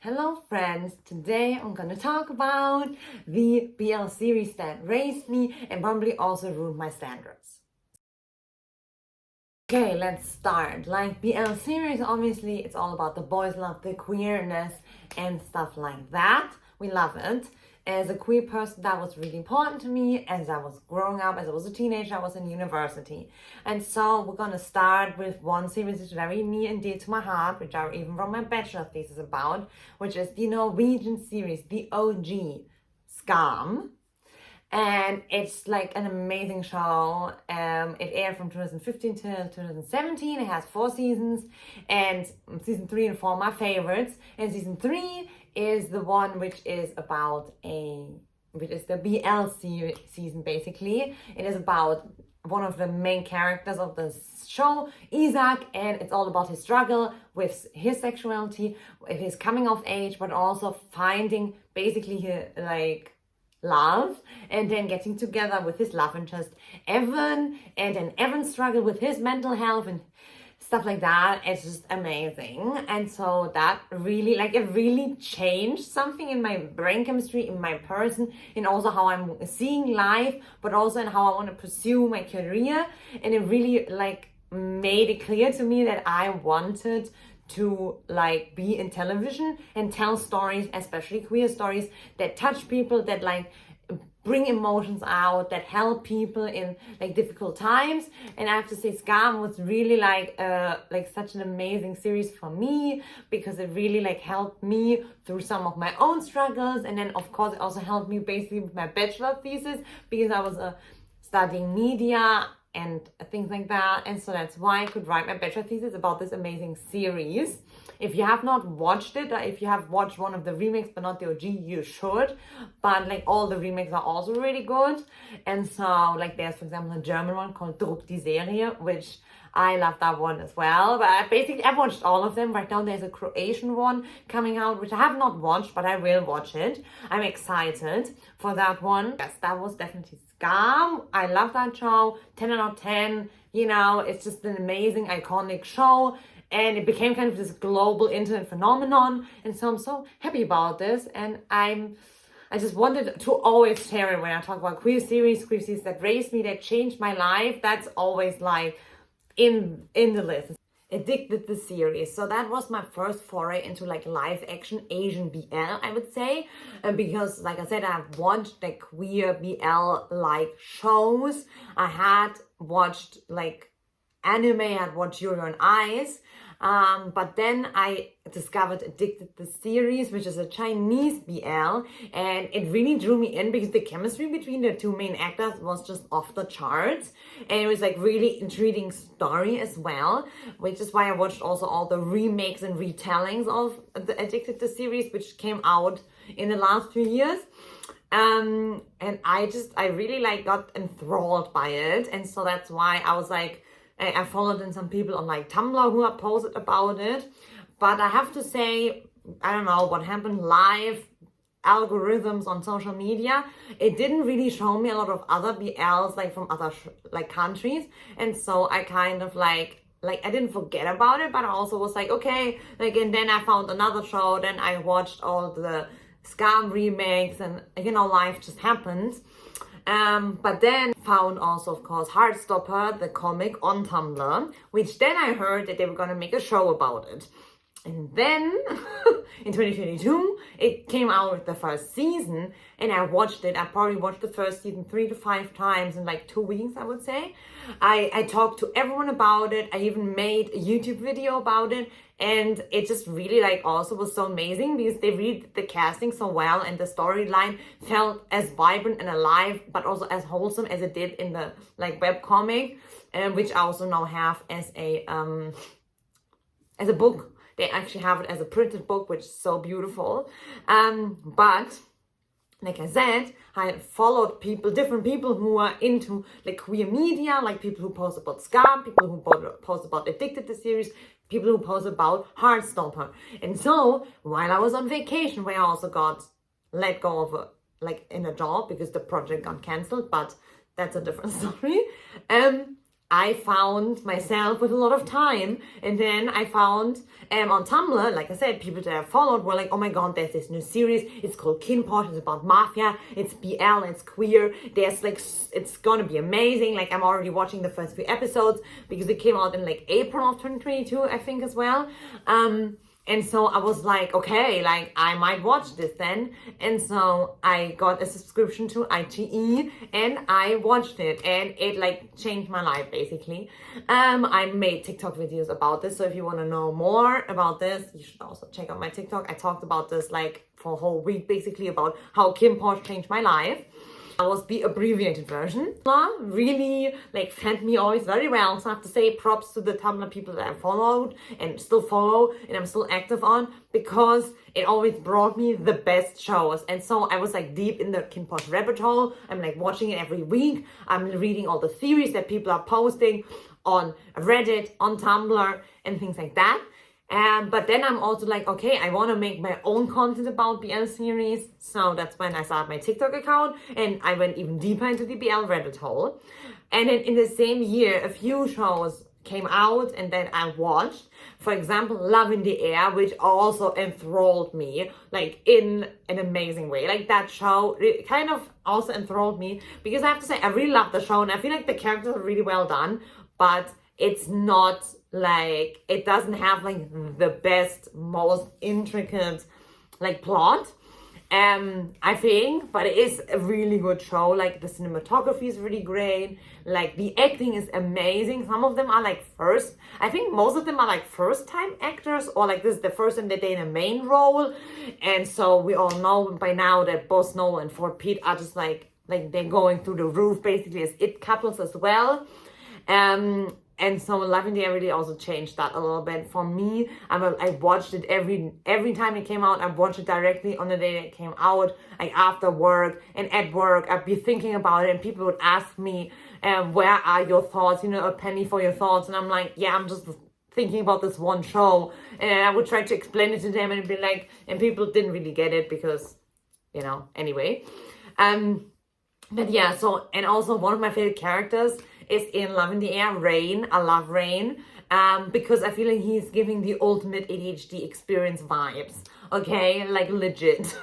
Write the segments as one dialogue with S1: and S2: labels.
S1: Hello friends, today I'm gonna talk about the BL series that raised me and probably also ruined my standards. Okay, let's start. Like BL series, obviously it's all about the boys love, the queerness and stuff like that. We love it. As a queer person, that was really important to me as I was growing up, as I was a teenager, I was in university. And so we're gonna start with one series that's very near and dear to my heart, which I even wrote my bachelor thesis about, which is the Norwegian series, the OG, Skam. And it's like an amazing show. It aired from 2015 till 2017. It has 4 seasons, and season 3 and 4 are my favorites. And season 3 is the one which is about which is the BL season basically. It is about one of the main characters of the show, Isaac, and it's all about his struggle with his sexuality, with his coming of age, but also finding basically love, and then getting together with his love interest Evan, and then Evan struggled with his mental health and stuff like that. It's just amazing. And so that really, it really changed something in my brain chemistry, in my person, and also how I'm seeing life, but also in how I want to pursue my career. And it really made it clear to me that I wanted to be in television and tell stories, especially queer stories, that touch people, that bring emotions out, that help people in difficult times. And I have to say, Skam was really such an amazing series for me, because it really helped me through some of my own struggles. And then of course it also helped me basically with my bachelor thesis, because I was studying media and things like that. And so that's why I could write my bachelor thesis about this amazing series. If you have not watched it, or if you have watched one of the remakes but not the OG, you should. But all the remakes are also really good. And so there's, for example, a German one called Trope, die Serie, which I love that one as well. But I've watched all of them. Right now there's a Croatian one coming out, which I have not watched, but I will watch it. I'm excited for that one. Yes, that was definitely Skam. I love that show. 10 out of 10. It's just an amazing, iconic show. And it became kind of this global internet phenomenon. And so I'm so happy about this. And I just wanted to always share it when I talk about queer series that raised me, that changed my life. That's always in the list. Addicted the series. So that was my first foray into live action Asian BL, I would say. Because like I said, I've watched queer BL shows. I had watched anime, I had watched Yuri on Ice. But then I discovered Addicted the series, which is a Chinese BL, and it really drew me in because the chemistry between the two main actors was just off the charts, and it was really intriguing story as well, which is why I watched also all the remakes and retellings of the Addicted the series, which came out in the last few years. And I really got enthralled by it, and so that's why I was I followed in some people on Tumblr who have posted about it. But I have to say, I don't know what happened, live algorithms on social media, it didn't really show me a lot of other BLs from other countries. And so I kind of I didn't forget about it, but I also was okay, and then I found another show, then I watched all the Skam remakes, and life just happened. But then found also, of course, Heartstopper, the comic, on Tumblr, which then I heard that they were going to make a show about it. And then in 2022, it came out with the first season, and I watched it. I probably watched the first season 3 to 5 times in 2 weeks, I would say. I talked to everyone about it. I even made a YouTube video about it. And it just really also was so amazing, because they really did the casting so well, and the storyline felt as vibrant and alive, but also as wholesome as it did in the webcomic, which I also now have as a book. They actually have it as a printed book, which is so beautiful. But like I said, I followed different people who are into queer media, people who post about Skam, people who post about Addicted the series, people who post about Heartstopper. And so while I was on vacation, where I also got let go of in a job because the project got cancelled, but that's a different story. I found myself with a lot of time, and then I found on Tumblr, like I said, people that I followed were like, oh my god, there's this new series, it's called KinnPorsche, it's about mafia, it's BL, it's queer, there's like, it's gonna be amazing, like I'm already watching the first few episodes, because it came out in like April of 2022, I think, as well. And so I was like, okay, like I might watch this then. And so I got a subscription to ITE and I watched it, and it like changed my life basically. I made TikTok videos about this. So if you want to know more about this, you should also check out my TikTok. I talked about this like for a whole week basically, about how KinnPorsche changed my life. That was the abbreviated version. Really like fed me always very well. So I have to say props to the Tumblr people that I followed and still follow and I'm still active on, because it always brought me the best shows. And so I was like deep in the KinnPorsche rabbit hole. I'm like watching it every week. I'm reading all the theories that people are posting on Reddit, on Tumblr and things like that. But then I'm also like, okay, I want to make my own content about BL series. So that's when I started my TikTok account and I went even deeper into the BL rabbit hole. And then in the same year, a few shows came out and then I watched. For example, Love in the Air, which also enthralled me like in an amazing way. Like that show, it kind of also enthralled me because I have to say, I really love the show and I feel like the characters are really well done, but it's not like, it doesn't have like the best, most intricate like plot, I think, but it is a really good show. Like the cinematography is really great, like the acting is amazing. Some of them are like I think most of them are like first time actors, or like this is the first time that they're in a main role. And so we all know by now that both Snow and Fort Pete are just like they're going through the roof basically as it couples as well. And so Love in the Air really also changed that a little bit for me. I watched it every time it came out. I watched it directly on the day that it came out, like after work and at work. I'd be thinking about it and people would ask me, where are your thoughts? You know, a penny for your thoughts. And I'm like, yeah, I'm just thinking about this one show. And I would try to explain it to them and be like, and people didn't really get it because, you know, anyway. But yeah, so, and also one of my favorite characters is in Love in the Air, Rain. I love Rain because I feel like he's giving the ultimate ADHD experience vibes, okay? Like legit.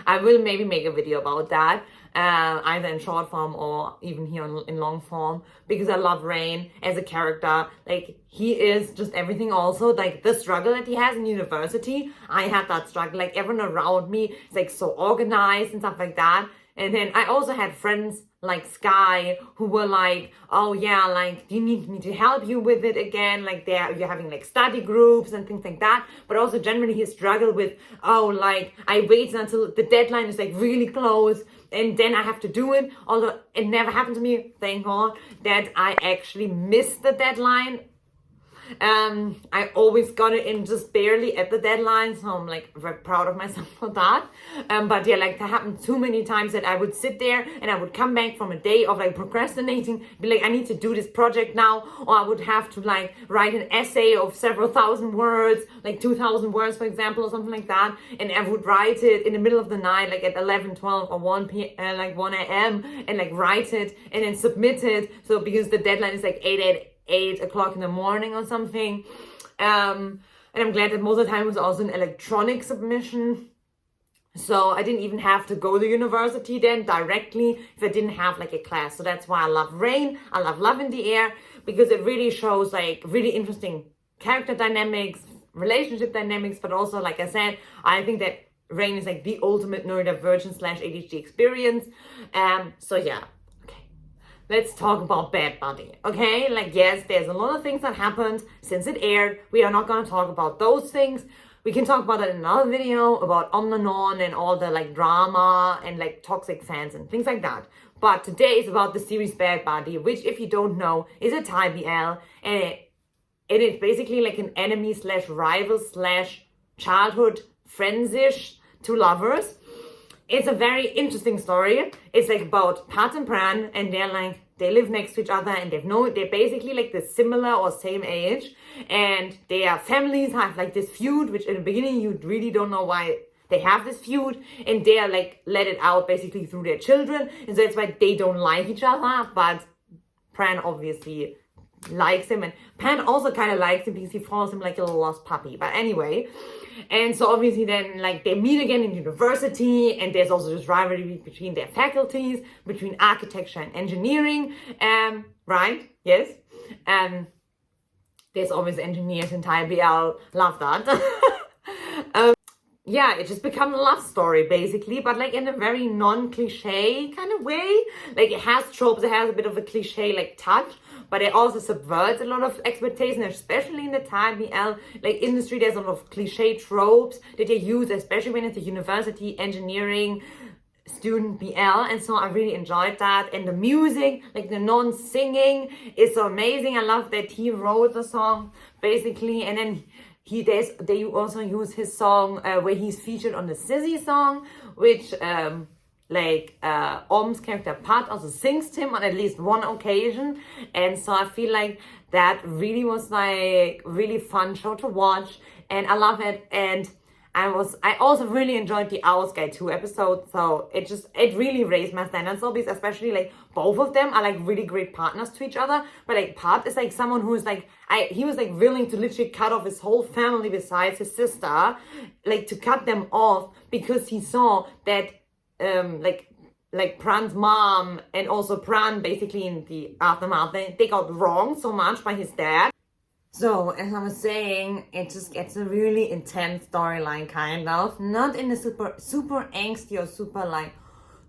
S1: I will maybe make a video about that, either in short form or even here in long form, because I love Rain as a character. Like he is just everything. Also like the struggle that he has in university, I had that struggle. Like everyone around me is like so organized and stuff like that. And then I also had friends like Sky who were like, oh yeah, like you need me to help you with it again, like you're having like study groups and things like that. But also generally he struggled with, oh, like I waited until the deadline is like really close and then I have to do it. Although it never happened to me, thank God, that I actually missed the deadline. I always got it in just barely at the deadline, so I'm like very proud of myself for that. But yeah, like that happened too many times that I would sit there and I would come back from a day of like procrastinating, be like, I need to do this project now, or I would have to like write an essay of several thousand words, like 2,000 words, for example, or something like that. And I would write it in the middle of the night, like at 11, 12 or 1 a.m. and like write it and then submit it. So because the deadline is like 8 o'clock in the morning or something. And I'm glad that most of the time it was also an electronic submission. So I didn't even have to go to university then directly if I didn't have like a class. So that's why I love Rain. I love Love in the Air, because it really shows like really interesting character dynamics, relationship dynamics, but also, like I said, I think that Rain is like the ultimate neurodivergent / ADHD experience. So yeah. Let's talk about Bad Buddy, okay? Like, yes, there's a lot of things that happened since it aired. We are not going to talk about those things. We can talk about it in another video about Omnanon and all the like drama and like toxic fans and things like that. But today is about the series Bad Buddy, which, if you don't know, is a Thai BL, and it is basically like an enemy / rival / childhood friends-ish to lovers. It's a very interesting story. It's like about Pat and Pran, and they live next to each other, and they're basically like the similar or same age, and their families have like this feud, which in the beginning you really don't know why they have this feud, and they are like let it out basically through their children, and so that's why they don't like each other. But Pran obviously likes him, and Pan also kind of likes him because he follows him like a little lost puppy. But anyway, and so obviously then like they meet again in university, and there's also this rivalry between their faculties, between architecture and engineering, right? Yes. There's always engineers in Thai BL, love that. Yeah, it just becomes a love story basically, but like in a very non-cliche kind of way. Like it has tropes, it has a bit of a cliche like touch, but it also subverts a lot of expectations, especially in the Thai BL like industry. There's a lot of cliche tropes that they use, especially when it's a university engineering student BL, and so I really enjoyed that. And the music, like the non-singing, is so amazing. I love that he wrote the song basically, and then they also use his song where he's featured on the Sissy song, which Om's character Pat also sings to him on at least one occasion. And so I feel like that really was like really fun show to watch, and I love it. And I also really enjoyed the Owls Guy 2 episode, so it really raised my standards, because especially like both of them are like really great partners to each other. But like Pat is like someone who is like, he was like willing to literally cut off his whole family besides his sister, like to cut them off because he saw that like Pran's mom and also Pran basically in the aftermath, they got wronged so much by his dad. So, as I was saying, it just gets a really intense storyline, kind of. Not in a super angsty or super like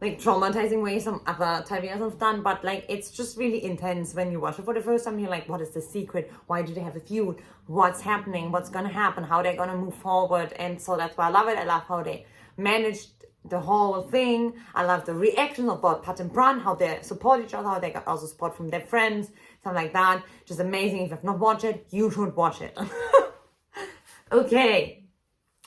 S1: traumatizing way some other Thai videos have done, but like it's just really intense when you watch it for the first time. You're like, what is the secret? Why do they have a feud? What's happening? What's gonna happen? How they're gonna move forward? And so that's why I love it. I love how they managed the whole thing. I love the reaction of both Pat and Pran, how they support each other, how they got also support from their friends, something like that. Just amazing. If you have not watched it, you should watch it. Okay,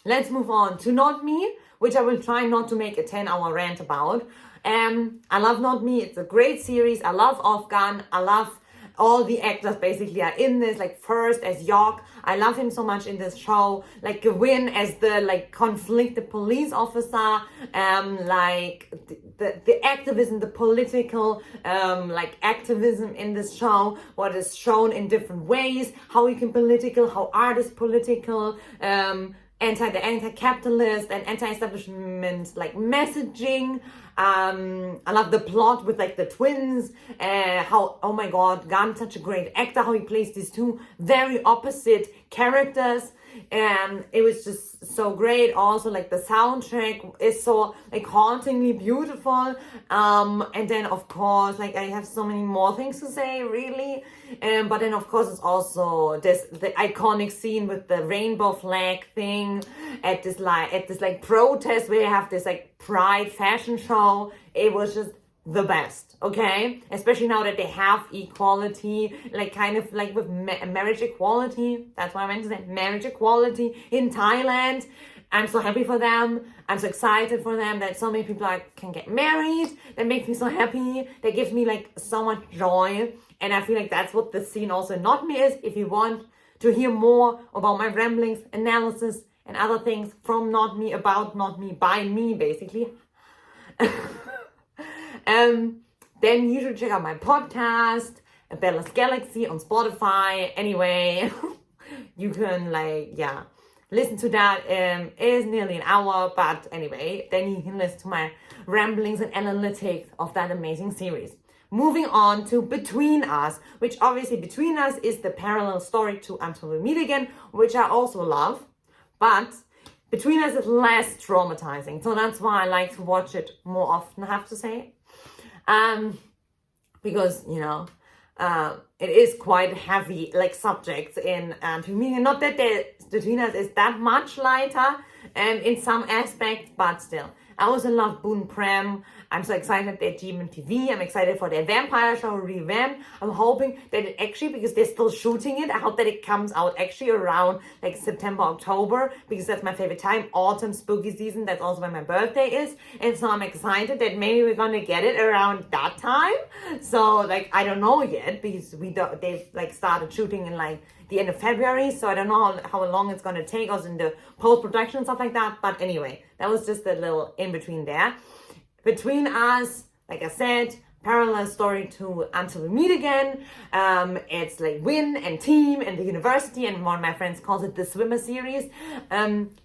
S1: let's move on to Not Me, which I will try not to make a 10-hour rant about. I love Not Me. It's a great series. I love Afghan. I love all the actors basically are in this, like first as York. I love him so much in this show. Like Gawin as the like conflicted police officer, like the activism, the political like activism in this show, what is shown in different ways, how he can political, how art is political, anti-capitalist and anti-establishment like messaging. I love the plot with like the twins, how, oh my god, Gam's such a great actor, how he plays these two very opposite characters, and it was just so great. Also like the soundtrack is so like hauntingly beautiful, and then of course like I have so many more things to say really, but then of course it's also the iconic scene with the rainbow flag thing at this protest where you have this like pride fashion show. It was just the best, okay? Especially now that they have equality, like kind of like with marriage equality. That's what I meant to say, marriage equality in Thailand. I'm so happy for them. I'm so excited for them that so many people can get married. That makes me so happy. That gives me like so much joy. And I feel like that's what the scene also in Not Me is. If you want to hear more about my ramblings, analysis, and other things from Not Me, about Not Me, by me, basically, then you should check out my podcast, Bella's Galaxy, on Spotify. Anyway, you can listen to that. It is nearly an hour, but anyway, then you can listen to my ramblings and analytics of that amazing series. Moving on to Between Us, which obviously Between Us is the parallel story to Until We Meet Again, which I also love. But Between Us is less traumatizing, so that's why I like to watch it more often, I have to say. Because, it is quite heavy, like, subjects in Until We Meet Again. Not that Between Us is that much lighter in some aspects, but still. I also love Boon Prem. I'm so excited they're GMTV. I'm excited for their vampire show revamp. I'm hoping that it actually, because they're still shooting it, I hope that it comes out actually around like September, October, because that's my favorite time, autumn, spooky season. That's also when my birthday is. And so I'm excited that maybe we're gonna get it around that time. So like, I don't know yet, because they've like started shooting in like the end of February, so I don't know how long it's gonna take us in the post-production and stuff like that. But anyway, that was just a little in between there. Between Us, like I said, parallel story to Until We Meet Again. It's like Win and Team and the university, and one of my friends calls it the swimmer series,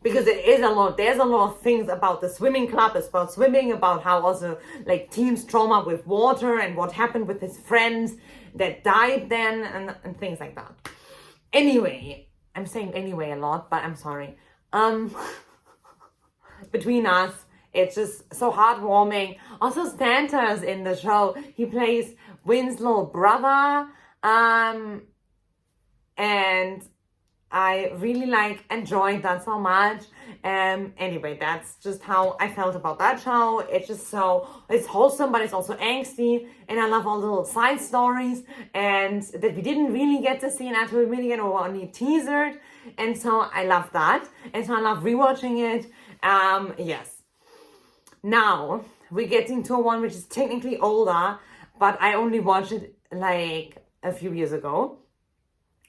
S1: because there's a lot of things about the swimming club. It's about swimming, about how also like Team's trauma with water and what happened with his friends that died then, and things like that. Anyway, I'm saying anyway a lot, but I'm sorry. Between us, it's just so heartwarming. Also, Santa's in the show. He plays Win's little brother. And I really enjoyed that so much. Anyway, that's just how I felt about that show. It's wholesome, but it's also angsty. And I love all the little side stories and that we didn't really get to see in Until We Meet Again, or were only teasered. And so I love that. And so I love rewatching it. Yes. Now, we're getting to one which is technically older, but I only watched it like a few years ago.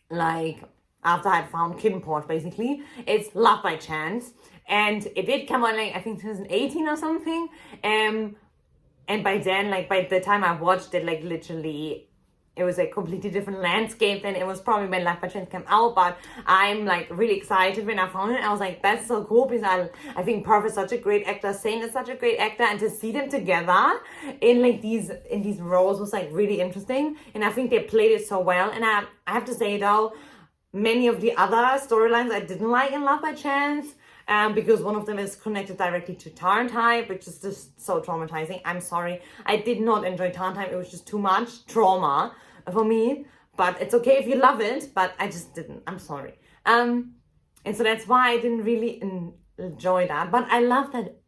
S1: Like, after I had found KinnPorsche, basically. It's Love by Chance. And it did come out, I think 2018 or something. And by then, by the time I watched it, literally, it was a completely different landscape than it was probably when Love by Chance came out. But I'm really excited when I found it. I was like, that's so cool, because I think Perth is such a great actor, Saint is such a great actor, and to see them together in these roles was really interesting. And I think they played it so well. And I have to say though, many of the other storylines I didn't like in Love by Chance, because one of them is connected directly to Tarntine, which is just so traumatizing. I'm sorry. I did not enjoy Tarntine. It was just too much trauma for me. But it's okay if you love it, but I just didn't. I'm sorry. And so that's why I didn't really enjoy that. But I love that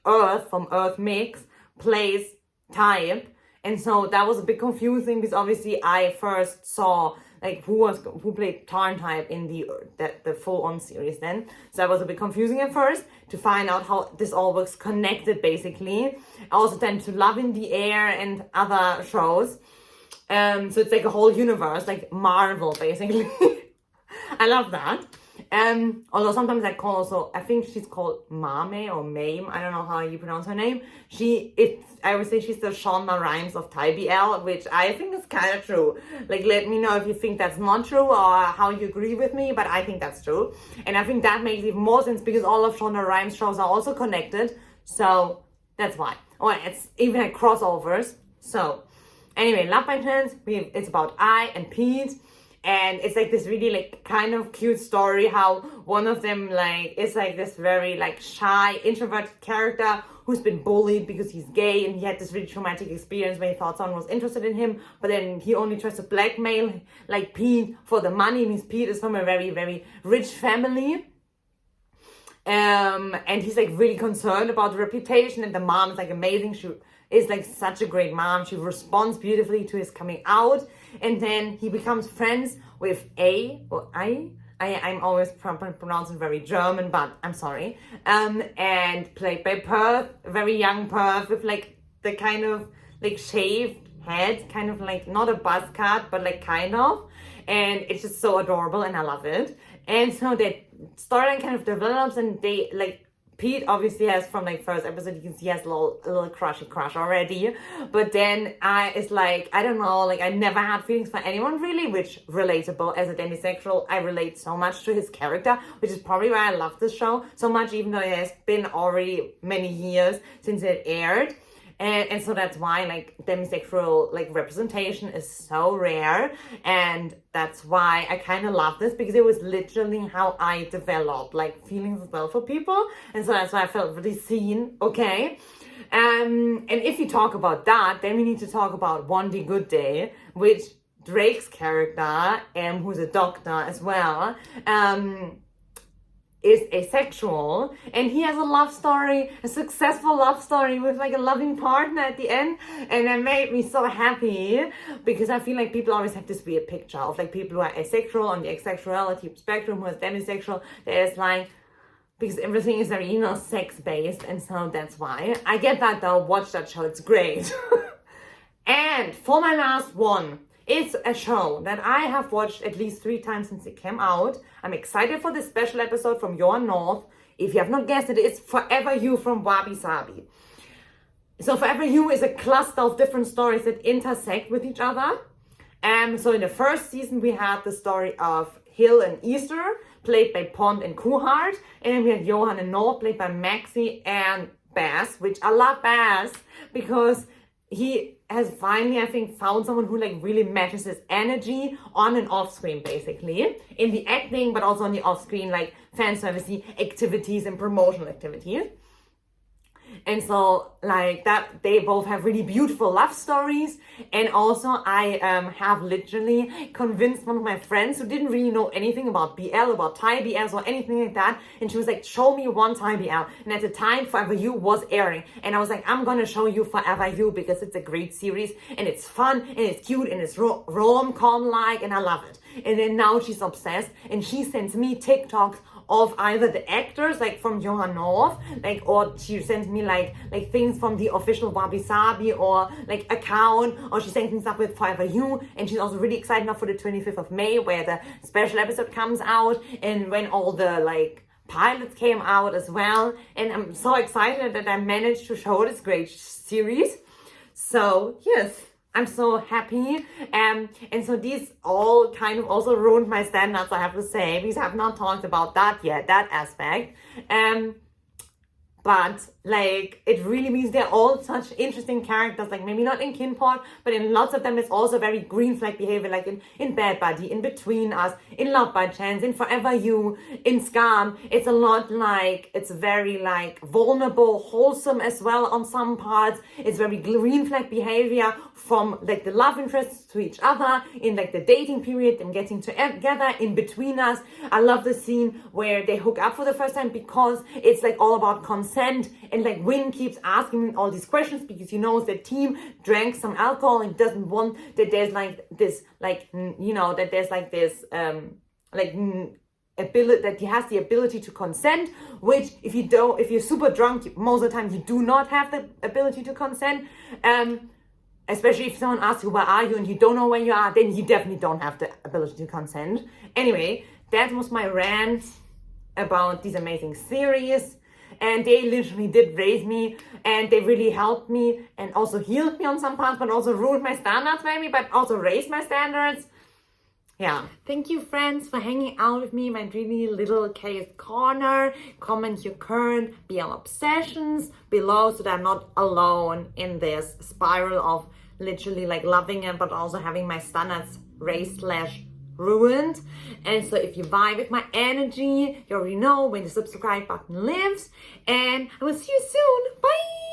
S1: Earth from Earth Mix plays Type. And so that was a bit confusing, because obviously I first saw who played Tarntine in the full-on series then. So that was a bit confusing at first to find out how this all works connected, basically. I also tend to Love in the Air and other shows. So it's a whole universe, Marvel, basically. I love that. Although sometimes I think she's called Mame or Mame, I don't know how you pronounce her name. I would say she's the Shonda Rhimes of Thai BL, which I think is kind of true. Let me know if you think that's not true or how you agree with me, but I think that's true. And I think that makes even more sense, because all of Shonda Rhimes' shows are also connected. So that's why. Or it's even crossovers. So anyway, Love by Chance, it's about I and Pete. And it's this really kind of cute story how one of them is this very shy introverted character who's been bullied because he's gay, and he had this really traumatic experience when he thought someone was interested in him, but then he only tries to blackmail Pete for the money, because Pete is from a very, very rich family. And he's really concerned about the reputation, and the mom is amazing. She is such a great mom. She responds beautifully to his coming out. And then he becomes friends with I'm always pronouncing very German, but I'm sorry. And played by Perth, very young Perth, with the kind of shaved head, kind of not a buzz cut, but kind of. And it's just so adorable, and I love it. And so that storyline kind of develops, and they Pete obviously has, from first episode, you can see he has a little crush already. But then it's I don't know, I never had feelings for anyone really, which relatable. As a demisexual, I relate so much to his character, which is probably why I love this show so much, even though it has been already many years since it aired. And so that's why demisexual representation is so rare, and that's why I kind of love this, because it was literally how I developed feelings as well for people, and so that's why I felt really seen. Okay, and if you talk about that, then we need to talk about One Day Good Day, which Drake's character, who's a doctor as well, is asexual, and he has a successful love story with a loving partner at the end, and that made me so happy, because I feel people always have this weird picture of people who are asexual on the asexuality spectrum, who is demisexual. There's because everything is very sex based, and so that's why I get that though. Watch that show, it's great. And for my last one, it's a show that I have watched at least 3 times since it came out. I'm excited for this special episode from Your North. If you have not guessed it, it's Forever You from Wabi Sabi. So Forever You is a cluster of different stories that intersect with each other. So in the first season, we had the story of Hill and Easter, played by Pond and Kuhart. And then we had Johan and Noah, played by Maxi and Baz, which I love Baz because he has finally, I think, found someone who like really matches his energy on and off screen, basically. In the acting, but also on the off screen, like fan servicey activities and promotional activities. And so like that, they both have really beautiful love stories. And also I have literally convinced one of my friends who didn't really know anything about BL, about Thai BLs or anything like that. And she was like, show me one Thai BL. And at the time, Forever You was airing. And I was like, I'm gonna show you Forever You because it's a great series. And it's fun and it's cute and it's rom-com-like and I love it. And then now she's obsessed and she sends me TikToks of either the actors, like from Johan North, like, or she sends me like things from the official Wabi Sabi or like account, or she sends me stuff with Forever You. And she's also really excited now for the 25th of May, where the special episode comes out, and when all the like pilots came out as well. And I'm so excited that I managed to show this great series. So yes, I'm so happy. And so these all kind of also ruined my standards, I have to say, because I have not talked about that yet, that aspect. But like, it really means they're all such interesting characters, like maybe not in KinnPorsche, but in lots of them it's also very green flag behavior, like in Bad Buddy, in Between Us, in Love by Chance, in Forever You, in Skam. It's a lot like, it's very like vulnerable, wholesome as well on some parts. It's very green flag behavior from like the love interests to each other in like the dating period and getting together. In Between Us, I love the scene where they hook up for the first time because it's like all about consent. And like Win keeps asking all these questions because he knows the team drank some alcohol and doesn't want that there's like this, like, you know, that there's like this, ability, that he has the ability to consent, which if you're super drunk, most of the time you do not have the ability to consent. Especially if someone asks you, where are you? And you don't know where you are, then you definitely don't have the ability to consent. Anyway, that was my rant about these amazing series. And they literally did raise me and they really helped me and also healed me on some parts, but also ruined my standards maybe, but also raised my standards. Yeah. Thank you, friends, for hanging out with me in my dreamy little chaos corner. Comment your current BL obsessions below so that I'm not alone in this spiral of literally like loving it, but also having my standards raised / ruined. And so if you vibe with my energy, you already know when the subscribe button lives. And I will see you soon. Bye!